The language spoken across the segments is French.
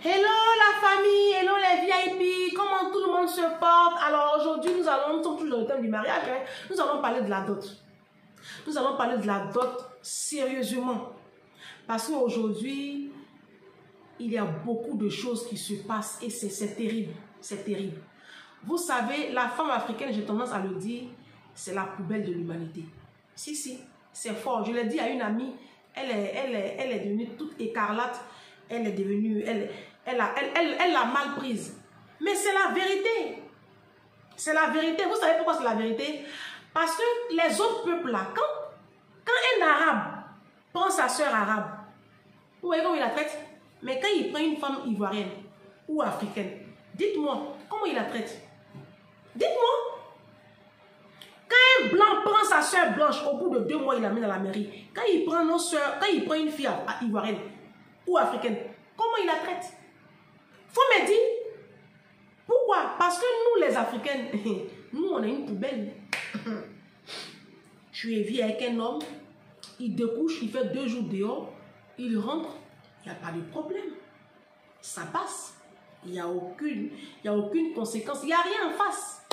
Hello la famille, hello les VIP, comment tout le monde se porte? Alors aujourd'hui nous sommes toujours dans le thème du mariage, hein? Nous allons parler de la dot. Nous allons parler de la dot sérieusement. Parce qu'aujourd'hui, il y a beaucoup de choses qui se passent et c'est terrible, c'est terrible. Vous savez, la femme africaine, j'ai tendance à le dire, c'est la poubelle de l'humanité. Si, c'est fort. Je l'ai dit à une amie, elle est devenue toute écarlate, elle est devenue, elle l'a mal prise. Mais c'est la vérité. C'est la vérité. Vous savez pourquoi c'est la vérité? Parce que les autres peuples là, quand un arabe prend sa soeur arabe, vous voyez comment il la traite? Mais quand il prend une femme ivoirienne ou africaine, dites-moi, comment il la traite? Dites-moi. Quand un blanc prend sa soeur blanche, au bout de 2 mois, il l'amène à la mairie. Quand il prend nos soeurs, quand il prend une fille ivoirienne ou africaine, comment il la traite? Faut me dire. Pourquoi? Parce que nous, les Africaines, nous, on a une poubelle. Tu es vie avec un homme, il découche, il fait 2 jours dehors, il rentre, il n'y a pas de problème. Ça passe. Il n'y a aucune conséquence, il n'y a rien en face.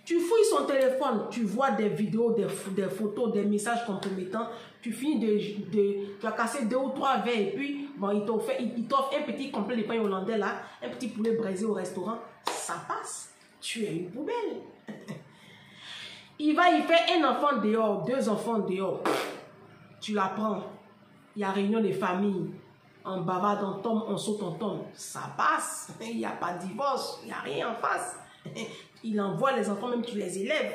Tu fouilles son téléphone, tu vois des vidéos, des photos, des messages compromettants, tu finis tu as cassé 2 ou 3 verres et puis bon, il t'offre un petit complet de pain hollandais là, un petit poulet braisé au restaurant, ça passe. Tu es une poubelle. Il fait un enfant dehors, 2 enfants dehors. Tu la prends. Il y a réunion de famille. On bavarde, on tombe, on saute, on tombe. Ça passe. Il n'y a pas de divorce. Il n'y a rien en face. Il envoie les enfants, même tu les élèves.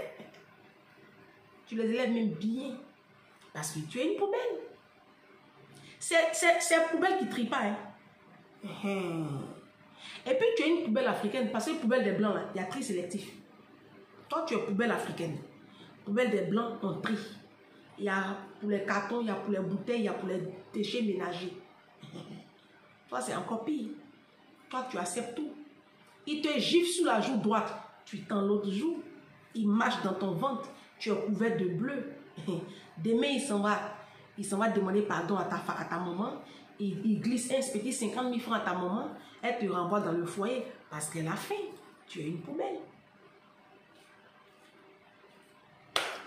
Tu les élèves même bien. Parce que tu es une poubelle. C'est une poubelle qui ne trie pas. Hein. Et puis tu es une poubelle africaine. Parce que la poubelle des blancs, là, il y a tri sélectif. Toi, tu es poubelle africaine. Poubelle des blancs, on trie. Il y a pour les cartons, il y a pour les bouteilles, il y a pour les déchets ménagers. Toi, c'est encore pire. Toi, tu acceptes tout. Il te gifle sous la joue droite. Tu tends l'autre joue. Il marche dans ton ventre. Tu es couvert de bleu. Demain, il s'en va demander pardon à ta maman. Il glisse un petit 50 000 francs à ta maman. Elle te renvoie dans le foyer parce qu'elle a faim. Tu es une poubelle.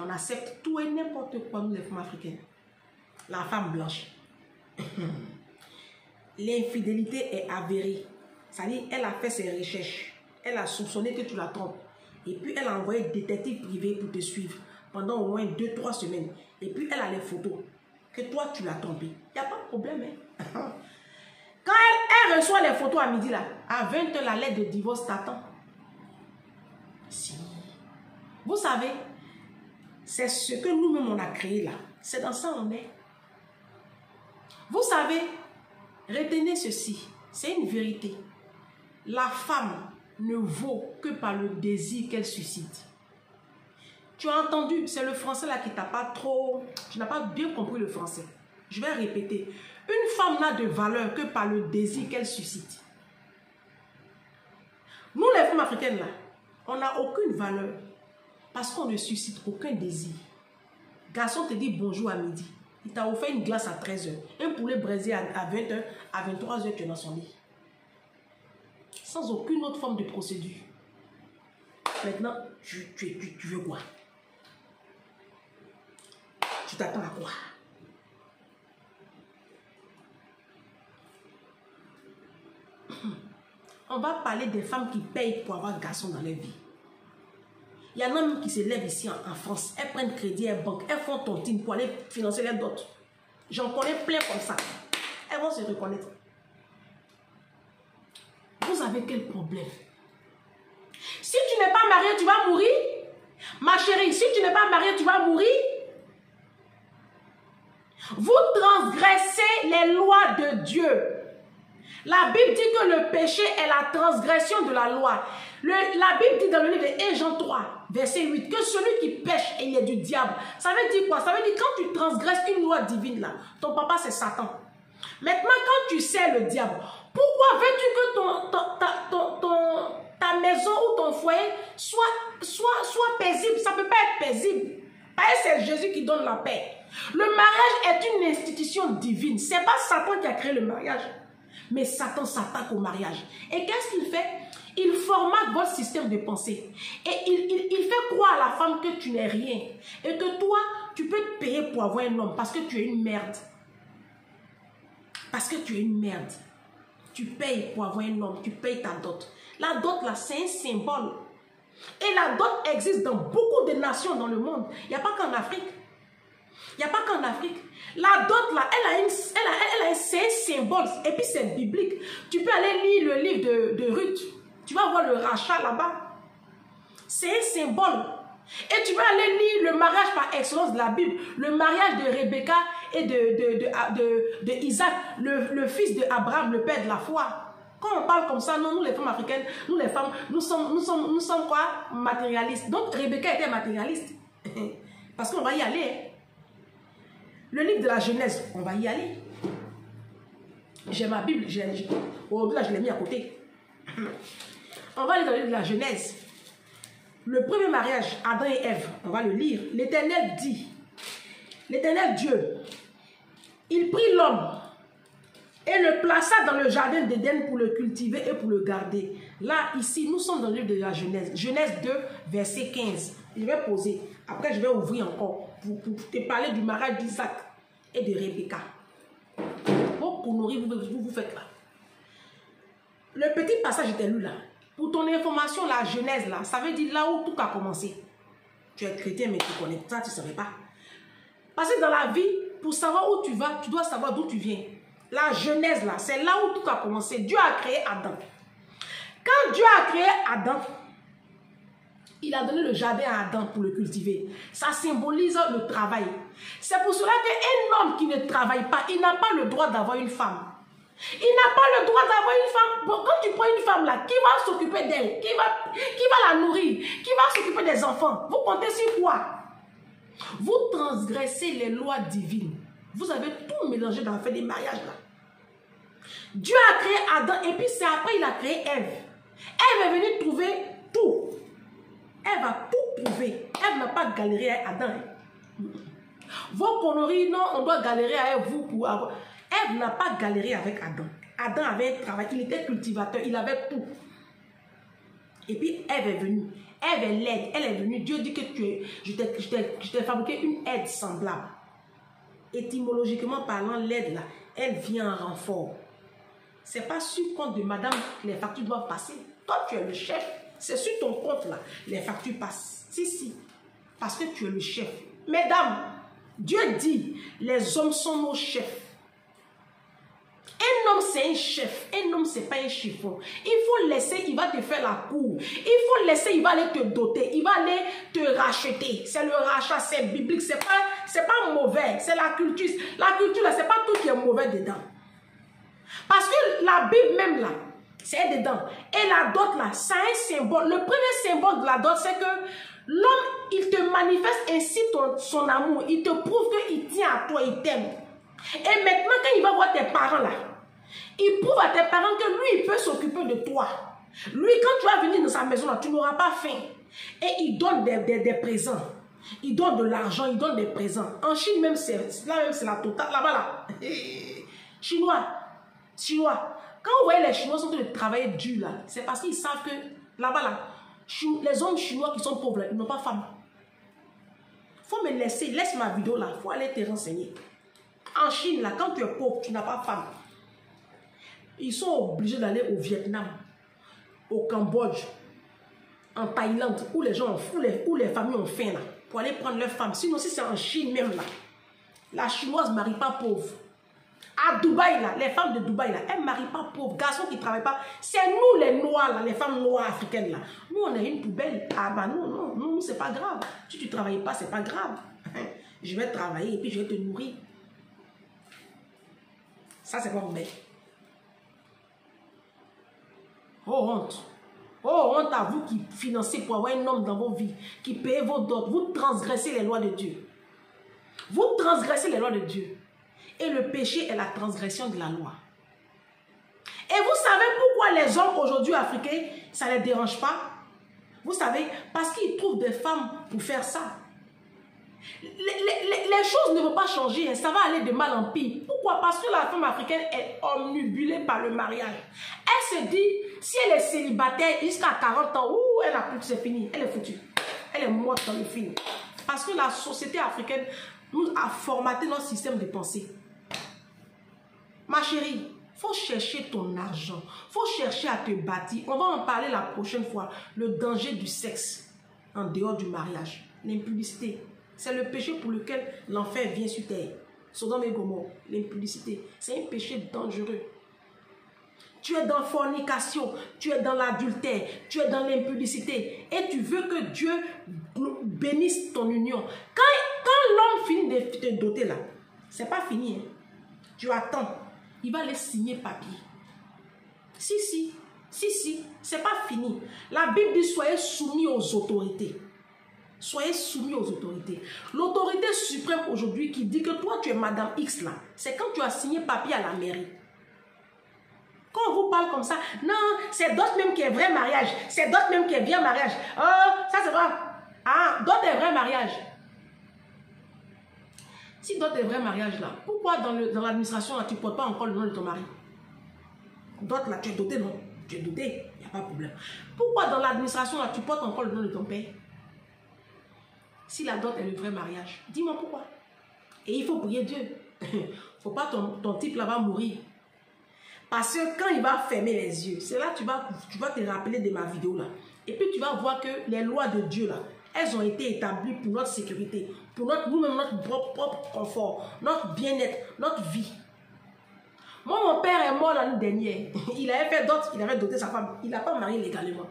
On accepte tout et n'importe quoi, nous les femmes africaines. La femme blanche. L'infidélité est avérée. C'est-à-dire, elle a fait ses recherches. Elle a soupçonné que tu la trompes. Et puis, elle a envoyé des détectives privés pour te suivre pendant au moins 2-3 semaines. Et puis, elle a les photos que toi, tu l'as trompée. Il n'y a pas de problème. Hein? Quand elle reçoit les photos à midi, là, à 20h, la lettre de divorce t'attend. Si. Vous savez, c'est ce que nous-mêmes, on a créé là. C'est dans ça on est. Vous savez, retenez ceci. C'est une vérité. La femme ne vaut que par le désir qu'elle suscite. Tu as entendu, c'est le français là qui t'a pas trop... Tu n'as pas bien compris le français. Je vais répéter. Une femme n'a de valeur que par le désir qu'elle suscite. Nous les femmes africaines là, on n'a aucune valeur parce qu'on ne suscite aucun désir. Garçon te dit bonjour à midi. Il t'a offert une glace à 13h. Un poulet braisé à 20h, à 23h, tu es dans son lit. Sans aucune autre forme de procédure. Maintenant, tu veux quoi? Tu t'attends à quoi? On va parler des femmes qui payent pour avoir un garçon dans leur vie. Il y en a même qui se lèvent ici en France. Elles prennent crédit à banque. Elles font tontine pour aller financer les dots. J'en connais plein comme ça. Elles vont se reconnaître. Vous avez quel problème? Si tu n'es pas marié, tu vas mourir. Ma chérie, si tu n'es pas marié, tu vas mourir. Vous transgressez les lois de Dieu. La Bible dit que le péché est la transgression de la loi. La Bible dit dans le livre de 1 Jean 3, verset 8, que celui qui pêche, il est du diable. Ça veut dire quoi? Ça veut dire quand tu transgresses une loi divine, là, ton papa c'est Satan. Maintenant, quand tu sais le diable, pourquoi veux-tu que ta maison ou ton foyer soit paisible? Ça ne peut pas être paisible. C'est Jésus qui donne la paix. Le mariage est une institution divine. Ce n'est pas Satan qui a créé le mariage. Mais Satan s'attaque au mariage. Et qu'est-ce qu'il fait? Il formate votre système de pensée. Et il fait croire à la femme que tu n'es rien. Et que toi, tu peux te payer pour avoir un homme parce que tu es une merde. Parce que tu es une merde. Tu payes pour avoir un homme. Tu payes ta dot. La dot, là, c'est un symbole. Et la dot existe dans beaucoup de nations dans le monde. Il n'y a pas qu'en Afrique. Il n'y a pas qu'en Afrique. La dot, là, c'est un symbole. Et puis, c'est biblique. Tu peux aller lire le livre de Ruth. Tu vas voir le rachat là-bas. C'est un symbole. Et tu vas aller lire le mariage par excellence de la Bible. Le mariage de Rebecca et de Isaac, le fils d'Abraham, le père de la foi. Quand on parle comme ça, non, nous les femmes africaines, nous les femmes, nous sommes quoi? Matérialistes. Donc Rebecca était matérialiste. Parce qu'on va y aller. Hein. Le livre de la Genèse, on va y aller. J'ai ma Bible, aujourd'hui là je l'ai mis à côté. On va aller dans le livre de la Genèse. Le premier mariage, Adam et Ève, on va le lire. L'Éternel dit, l'Éternel Dieu, il prit l'homme et le plaça dans le jardin d'Éden pour le cultiver et pour le garder. Là, ici, nous sommes dans le livre de la Genèse. Genèse 2, verset 15. Je vais poser. Après, je vais ouvrir encore pour te parler du mariage d'Isaac et de Rebecca. Vos conneries, vous faites là. Le petit passage était lu là. Pour ton information, la Genèse là, ça veut dire là où tout a commencé. Tu es chrétien, mais tu connais ça, tu ne savais pas. Parce que dans la vie, pour savoir où tu vas, tu dois savoir d'où tu viens. La Genèse là, c'est là où tout a commencé. Dieu a créé Adam. Quand Dieu a créé Adam, il a donné le jardin à Adam pour le cultiver. Ça symbolise le travail. C'est pour cela qu'un homme qui ne travaille pas, il n'a pas le droit d'avoir une femme. Il n'a pas le droit d'avoir une femme. Bon, quand tu prends une femme là, qui va s'occuper d'elle? Qui va la nourrir? Qui va s'occuper des enfants? Vous comptez sur quoi? Vous transgressez les lois divines. Vous avez tout mélangé dans le fait des mariages là. Dieu a créé Adam et puis c'est après il a créé Ève. Ève est venue trouver tout. Ève a tout prouvé. Ève n'a pas galéré avec Adam. Vos conneries, non, on doit galérer avec vous pour avoir... Ève n'a pas galéré avec Adam. Adam avait un travail, il était cultivateur, il avait tout. Et puis Ève est venue. Ève est laide, elle est venue. Dieu dit que je t'ai fabriqué une aide semblable. Étymologiquement parlant, l'aide là, elle vient en renfort. C'est pas sur le compte de madame que les factures doivent passer. Toi, tu es le chef. C'est sur ton compte là, les factures passent. Si. Parce que tu es le chef. Mesdames, Dieu dit, les hommes sont nos chefs. Un homme, c'est un chef. Un homme, c'est pas un chiffon. Il faut laisser, il va te faire la cour. Il faut laisser, il va aller te doter. Il va aller te racheter. C'est le rachat, c'est biblique. C'est pas mauvais. C'est la culture. La culture, là, c'est pas tout qui est mauvais dedans. Parce que la Bible même, là, c'est dedans. Et la dot, là, c'est un symbole. Le premier symbole de la dot, c'est que l'homme, il te manifeste ainsi son amour. Il te prouve qu'il tient à toi, il t'aime. Et maintenant, quand il va voir tes parents, là, il prouve à tes parents que lui, il peut s'occuper de toi. Lui, quand tu vas venir dans sa maison, là, tu n'auras pas faim. Et il donne des présents. Il donne de l'argent, il donne des présents. En Chine, même, c'est la totale. Là-bas, là. Chinois. Quand vous voyez les Chinois sont en train de travailler dur, là, c'est parce qu'ils savent que là-bas, là, les hommes chinois qui sont pauvres, là, ils n'ont pas de femmes. Il faut me laisse ma vidéo là, il faut aller te renseigner. En Chine, là, quand tu es pauvre, tu n'as pas de femme. Ils sont obligés d'aller au Vietnam, au Cambodge, en Thaïlande, où les gens, où les familles ont faim, là, pour aller prendre leurs femmes. Sinon, si c'est en Chine même, là, la chinoise ne marie pas pauvre. À Dubaï, là, les femmes de Dubaï, là, elles ne marient pas pauvres, garçons qui ne travaillent pas. C'est nous, les noirs, là, les femmes noires africaines, là. Nous, on est une poubelle. Ah, bah non, nous, c'est pas grave. Si tu ne travailles pas, c'est pas grave. Je vais travailler et puis je vais te nourrir. Ça, c'est pas mauvais. Oh, honte. Oh, honte à vous qui financez pour avoir un homme dans vos vies, qui payez vos dots. Vous transgressez les lois de Dieu. Vous transgressez les lois de Dieu. Et le péché est la transgression de la loi. Et vous savez pourquoi les hommes aujourd'hui africains, ça ne les dérange pas? Vous savez, parce qu'ils trouvent des femmes pour faire ça. Les choses ne vont pas changer, ça va aller de mal en pire. Pourquoi Pourquoi? Parce que la femme africaine est omnibulée par le mariage. Elle se dit, si elle est célibataire jusqu'à 40 ans, ouh, elle n'a plus, c'est fini, elle est foutue. Elle est morte dans le film. Parce que la société africaine nous a formaté notre système de pensée. Ma chérie, il faut chercher ton argent. Il faut chercher à te bâtir. On va en parler la prochaine fois. Le danger du sexe en dehors du mariage. L'impudicité. C'est le péché pour lequel l'enfer vient sur terre. Sodome et Gomorrhe. L'impudicité. C'est un péché dangereux. Tu es dans fornication, tu es dans l'adultère, tu es dans l'impudicité et tu veux que Dieu bénisse ton union. Quand l'homme finit de te doter là, c'est pas fini. Hein. Tu attends, il va aller signer papier. Si, c'est pas fini. La Bible dit soyez soumis aux autorités. Soyez soumis aux autorités. L'autorité suprême aujourd'hui qui dit que toi tu es Madame X là, c'est quand tu as signé papier à la mairie. Quand on vous parle comme ça, non, c'est d'autres même qui est vrai mariage. C'est d'autres même qui est bien mariage. Oh, ça c'est vrai. Ah, d'autres est vrai mariage. Si d'autres est vrai mariage là, pourquoi dans l'administration là, tu ne portes pas encore le nom de ton mari? D'autres là, tu es doté, non? Tu es doté, il n'y a pas de problème. Pourquoi dans l'administration là, tu portes encore le nom de ton père? Si la dot est le vrai mariage, dis-moi pourquoi. Et il faut prier Dieu. Il ne faut pas ton type là va mourir. Parce que quand il va fermer les yeux, c'est là que tu vas te rappeler de ma vidéo là. Et puis tu vas voir que les lois de Dieu là, elles ont été établies pour notre sécurité, pour nous-mêmes, notre propre confort, notre bien-être, notre vie. Moi, mon père est mort l'année dernière. Il avait fait d'autres, il avait doté sa femme. Il n'a pas marié légalement.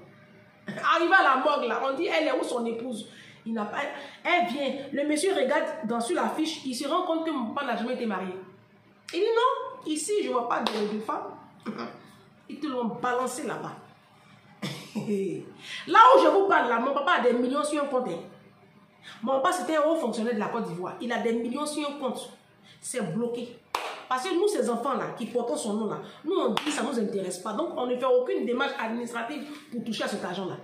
Arrivé à la morgue là, on dit, elle est où son épouse? Il n'a pas. Elle vient, le monsieur regarde sur la fiche, il se rend compte que mon père n'a jamais été marié. Il dit non, ici je ne vois pas de femme. Ils te l'ont balancé là-bas. Là où je vous parle là, mon papa a des millions sur un compte. Mon papa c'était un haut fonctionnaire de la Côte d'Ivoire. Il a des millions sur un compte. C'est bloqué. Parce que nous, ces enfants-là, qui portent son nom là, nous on dit ça ne nous intéresse pas. Donc on ne fait aucune démarche administrative pour toucher à cet argent-là.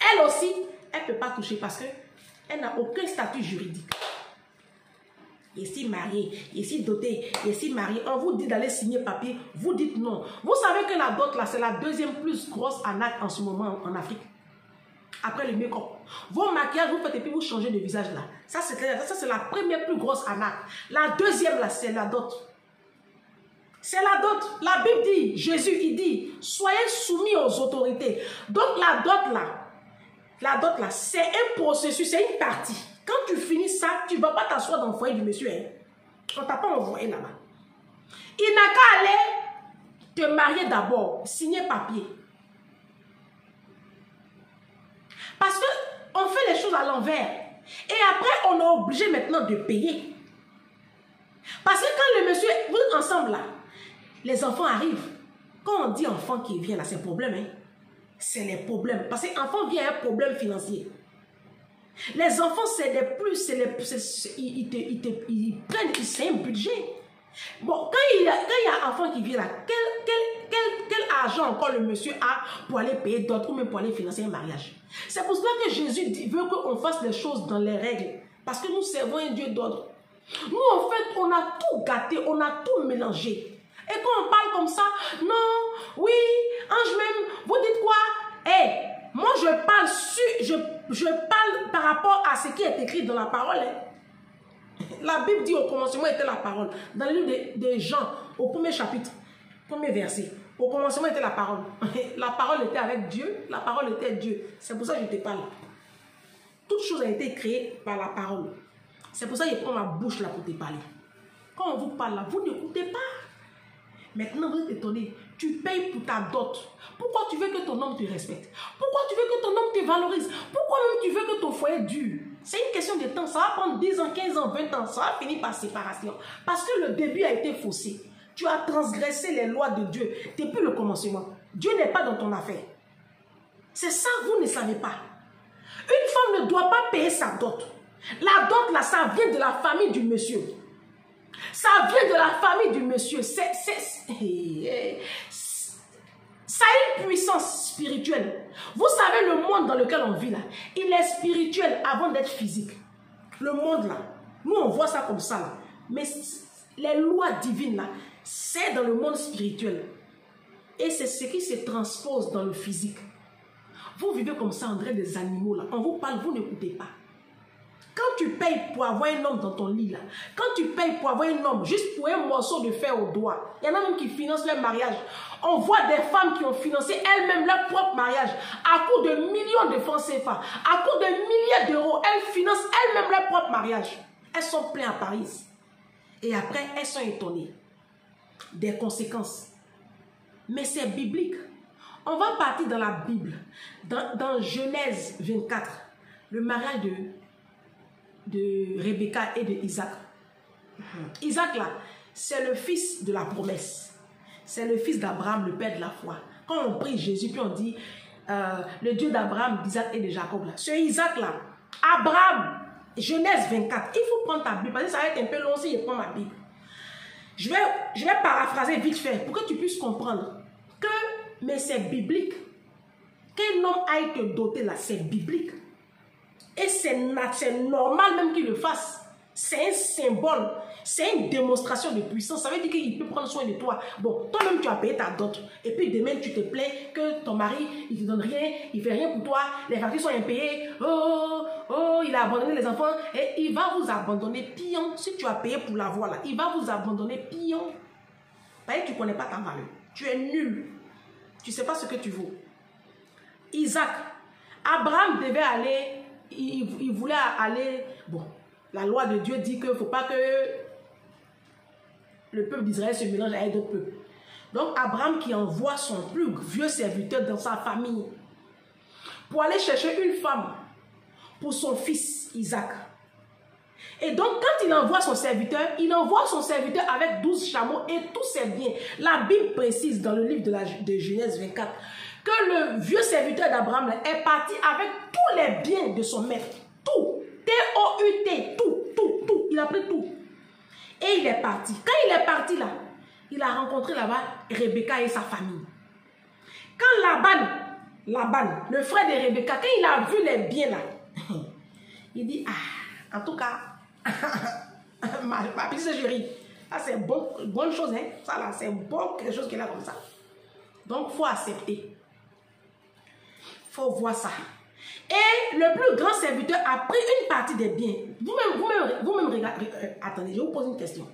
Elle aussi, elle ne peut pas toucher parce qu'elle n'a aucun statut juridique. Ici marié, ici doté, ici marié. On vous dit d'aller signer papier, vous dites non. Vous savez que la dot là, c'est la deuxième plus grosse arnaque en ce moment en Afrique. Après le make-up. Vos maquillages, vous faites et puis vous changez de visage là. Ça c'est la première plus grosse arnaque. La deuxième là, c'est la dot. C'est la dot. La Bible dit, Jésus il dit, soyez soumis aux autorités. Donc la dot là, c'est un processus, c'est une partie. Quand tu finis ça, tu ne vas pas t'asseoir dans le foyer du monsieur. Hein. On ne t'a pas envoyé là-bas. Il n'a qu'à aller te marier d'abord, signer papier. Parce qu'on fait les choses à l'envers. Et après, on est obligé maintenant de payer. Parce que quand le monsieur, vous êtes ensemble là, les enfants arrivent. Quand on dit enfant qui vient là, c'est un problème. Hein? C'est les problèmes. Parce qu'enfant vient un problème financier. Les enfants, c'est les plus, ils prennent, c'est un budget. Bon, quand il y a un enfant qui vient là, quel argent encore le monsieur a pour aller payer d'autres ou même pour aller financer un mariage? C'est pour cela que Jésus veut qu'on fasse les choses dans les règles. Parce que nous servons un Dieu d'ordre. Nous, en fait, on a tout gâté, on a tout mélangé. Et quand on parle comme ça, non, oui, ange même, vous dites quoi? Hey, moi, je parle par rapport à ce qui est écrit dans la parole. Hein. La Bible dit au commencement était la parole. Dans le livre de Jean, au premier chapitre, premier verset, au commencement était la parole. La parole était avec Dieu, la parole était Dieu. C'est pour ça que je te parle. Toute chose a été créée par la parole. C'est pour ça que je prends ma bouche là pour te parler. Quand on vous parle là, vous n'écoutez pas. Maintenant, vous êtes étonné. Tu payes pour ta dot. Pourquoi tu veux que ton homme te respecte? Pourquoi tu veux que ton homme te valorise? Pourquoi même tu veux que ton foyer dure? C'est une question de temps. Ça va prendre 10 ans, 15 ans, 20 ans. Ça va finir par séparation. Parce que le début a été faussé. Tu as transgressé les lois de Dieu depuis le commencement. Dieu n'est pas dans ton affaire. C'est ça, vous ne savez pas. Une femme ne doit pas payer sa dot. La dot, là, ça vient de la famille du monsieur. Ça vient de la famille du monsieur. Ça a une puissance spirituelle. Vous savez, le monde dans lequel on vit là, il est spirituel avant d'être physique. Le monde là, nous on voit ça comme ça là. Mais Les lois divines, là, c'est dans le monde spirituel. Et c'est ce qui se transpose dans le physique. Vous vivez comme ça, on dirait des animaux, là. On vous parle, vous n'écoutez pas. Quand tu payes pour avoir un homme dans ton lit, là, quand tu payes pour avoir un homme juste pour un morceau de fer au doigt, il y en a même qui financent leur mariage. On voit des femmes qui ont financé elles-mêmes leur propre mariage à coût de millions de francs CFA, à coût de milliers d'euros. Elles financent elles-mêmes leur propre mariage. Elles sont pleines à Paris. Et après, elles sont étonnées des conséquences. Mais c'est biblique. On va partir dans la Bible, dans Genèse 24, le mariage de Rebecca et de Isaac. Isaac, là, c'est le fils de la promesse. C'est le fils d'Abraham, le père de la foi. Quand on prie Jésus, puis on dit le Dieu d'Abraham, d'Isaac et de Jacob, là. Ce Isaac-là, Abraham, Genèse 24. Il faut prendre ta Bible, parce que ça va être un peu long si je prends ma Bible. Je vais paraphraser vite fait pour que tu puisses comprendre que, mais c'est biblique. Qu'un homme aille te doter là, c'est biblique. Et c'est normal même qu'il le fasse. C'est un symbole. C'est une démonstration de puissance. Ça veut dire qu'il peut prendre soin de toi. Bon, toi-même, tu as payé ta dot. Et puis demain, tu te plains que ton mari, il ne te donne rien, il ne fait rien pour toi, les factures sont impayées. Oh, il a abandonné les enfants. Et il va vous abandonner pion. Si tu as payé pour l'avoir là, il va vous abandonner pion. Parce que tu ne connais pas ta valeur. Tu es nul. Tu ne sais pas ce que tu vaux. Isaac, Abraham devait aller, il voulait aller, bon, la loi de Dieu dit qu'il ne faut pas que le peuple d'Israël se mélange avec d'autres peuples. Donc Abraham qui envoie son plus vieux serviteur dans sa famille pour aller chercher une femme pour son fils Isaac. Et donc quand il envoie son serviteur avec 12 chameaux et tous ses biens. La Bible précise dans le livre de Genèse 24 que le vieux serviteur d'Abraham est parti avec tous les biens de son maître. Tout. T-O-U-T. Tout. Il a pris tout. Et il est parti. Quand il est parti là, il a rencontré là-bas Rebecca et sa famille. Quand Laban, le frère de Rebecca, quand il a vu les biens là, il dit, en tout cas, ma petite chérie, ça c'est bonne chose, hein? Ça là, c'est bon, quelque chose qu'il a comme ça. Donc, il faut accepter. Il faut voir ça. Et le plus grand serviteur a pris une partie des biens. Vous-même regardez. Attendez, je vous pose une question.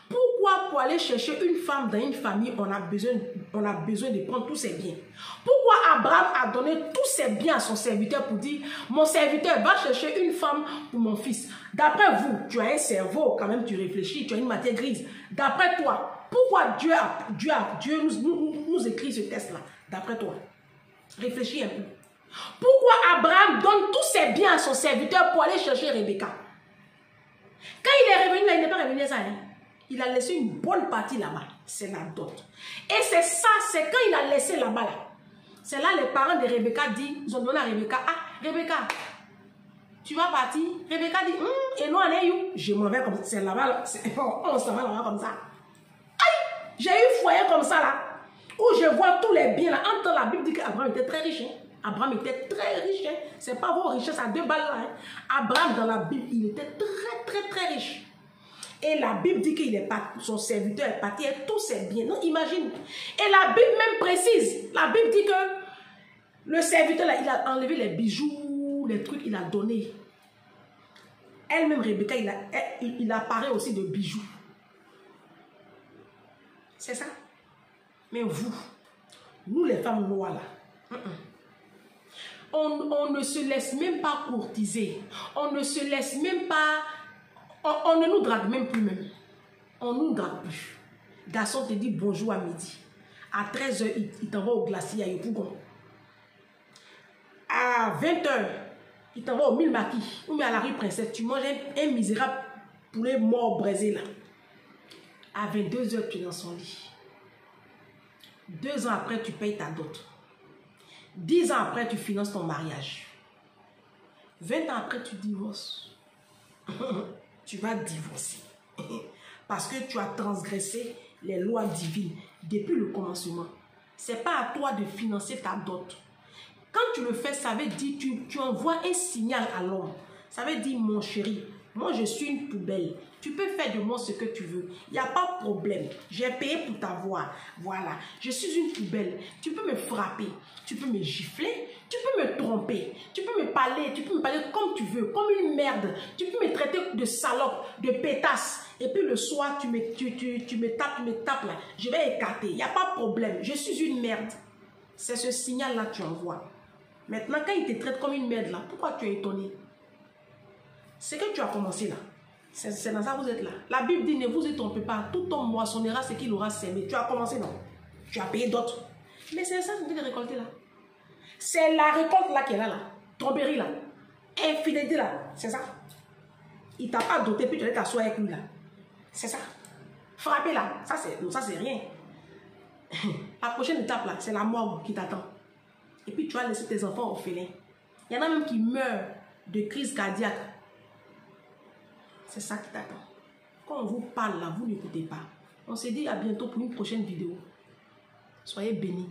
Pourquoi pour aller chercher une femme dans une famille, on a besoin de prendre tous ses biens? Pourquoi Abraham a donné tous ses biens à son serviteur pour dire, mon serviteur va chercher une femme pour mon fils? D'après vous, tu as un cerveau, quand même tu réfléchis, tu as une matière grise. D'après toi, pourquoi Dieu nous écrit ce texte-là? D'après toi, réfléchis un peu. Pourquoi Abraham donne tous ses biens à son serviteur pour aller chercher Rebecca? Quand il est revenu là, il n'est pas revenu à ça. Hein? Il a laissé une bonne partie là-bas. C'est la dot. Et c'est ça, c'est quand il a laissé là-bas. Là. C'est là les parents de Rebecca disent, ils ont donné à Rebecca, Rebecca, tu vas partir? Rebecca dit, et nous, on est où? Je m'en vais comme ça. C'est là-bas, là. On s'en va là-bas comme ça. Aïe! J'ai eu foyer comme ça là, où je vois tous les biens là. En temps, la Bible dit qu'Abraham était très riche. Hein? Abraham était très riche. Hein? Ce n'est pas vos richesses à 2 balles là. Hein? Abraham, dans la Bible, il était très riche. Et la Bible dit qu'il est parti, son serviteur est parti avec tous ses biens. Non, imagine. Et la Bible même précise. La Bible dit que le serviteur, là, il a enlevé les bijoux, les trucs, il a donné. Elle-même, Rebecca, il apparaît aussi de bijoux. C'est ça. Mais vous, nous les femmes noires là, on ne se laisse même pas courtiser. On ne se laisse même pas... On ne nous drague même plus même. On ne nous drague plus. Garçon te dit bonjour à midi. À 13h, il t'envoie au glacier à Yopougon. À 20h, il t'envoie au Mille Maquis. Ou bien à la rue Princesse. Tu manges un misérable poulet mort braisé là. À 22h, tu es dans son lit. 2 ans après, tu payes ta dot. 10 ans après, tu finances ton mariage. 20 ans après, tu divorces. Tu vas divorcer. Parce que tu as transgressé les lois divines depuis le commencement. Ce n'est pas à toi de financer ta dot. Quand tu le fais, ça veut dire tu envoies un signal à l'homme. Ça veut dire, mon chéri, Moi, je suis une poubelle. Tu peux faire de moi ce que tu veux. Il n'y a pas de problème. J'ai payé pour t'avoir. Voilà. Je suis une poubelle. Tu peux me frapper. Tu peux me gifler. Tu peux me tromper. Tu peux me parler. Tu peux me parler comme tu veux. Comme une merde. Tu peux me traiter de salope, de pétasse. Et puis le soir, tu me tapes là. Je vais écarter. Il n'y a pas de problème. Je suis une merde. C'est ce signal-là que tu envoies. Maintenant, quand il te traite comme une merde là, pourquoi tu es étonné? C'est que tu as commencé là. C'est dans ça que vous êtes là. La Bible dit, ne vous y trompez pas. Tout homme moissonnera ce qu'il aura semé. Tu as commencé, non? Tu as payé d'autres. Mais c'est ça que tu as récolté là. C'est la récolte là qui est là, là. Tromperie là. Infidélité là. C'est ça. Il t'a pas doté, puis tu allais t'asseoir avec lui là. C'est ça. Frapper là. Ça, c'est rien. La prochaine étape là, c'est la mort qui t'attend. Et puis tu vas laisser tes enfants orphelins. Il y en a même qui meurent de crise cardiaque. C'est ça qui t'attend. Quand on vous parle là, vous n'écoutez pas. On se dit à bientôt pour une prochaine vidéo. Soyez bénis.